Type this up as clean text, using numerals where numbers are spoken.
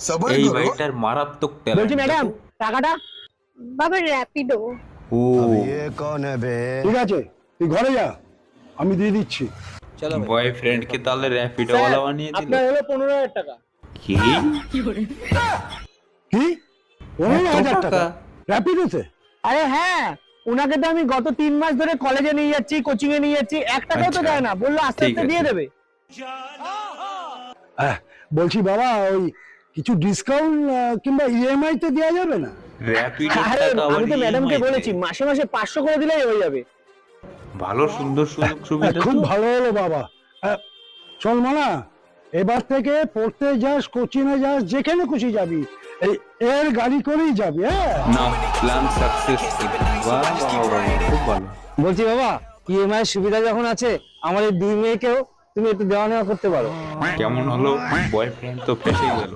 सबर এই करो। ভাইটার মারাত্মক বলছি ট্যালেন্ট। ম্যাডাম টাকাটা। বাবা র্যাপিডো। ও ঠিক আছে তুই ঘরে যা, আমি দিয়ে দিচ্ছি। চলো ভাই। বয়ফ্রেন্ড কে তাহলে র্যাপিডো স্যার, ওয়ালা বানিয়ে দিল। আপনার হলো 15,000 টাকা। কি কি 15,000 টাকা র্যাপিডোতে? আরে হ্যাঁ, ওনাকে তো আমি গত 3 মাস ধরে কলেজে নিয়ে যাচ্ছি, কোচিং এ নিয়ে যাচ্ছি, 1 টাকাও তো আচ্ছা। দেয় না, বললো আস্তে ঠিক আস্তে দিয়ে আছে। দেবে। বলছি বাবা ওই কিছু ডিসকাউন্ট কিংবা ইএমআই তে দেওয়া যাবে না? র্যাপিডো আরে টাকা আবার আমি তো ম্যাডামকে EMI তে। বলেছি মাসে মাসে 500 করে দিলেই হয়ে যাবে। ভালো সুন্দর সুযোগ সুবিধা খুব তো। ভালো হলো বাবা। চল মানা, এবার থেকে পড়তে যাস, কোচিং এ যাস, যেখানে খুশি যাবি এর গাড়ি করেই যাবি। হ্যাঁ না, প্ল্যান সাকসেসফুল। বাহ বাহ বাহ, খুব ভালো। বলছি বাবা, ইএমআই সুবিধা যখন আছে, আমার এই 2 মেয়েকেও তুমি একটু দেওয়া নেওয়া করতে পারো। কেমন হলো, বয়ফ্রেন্ড তো ফেসে গেল।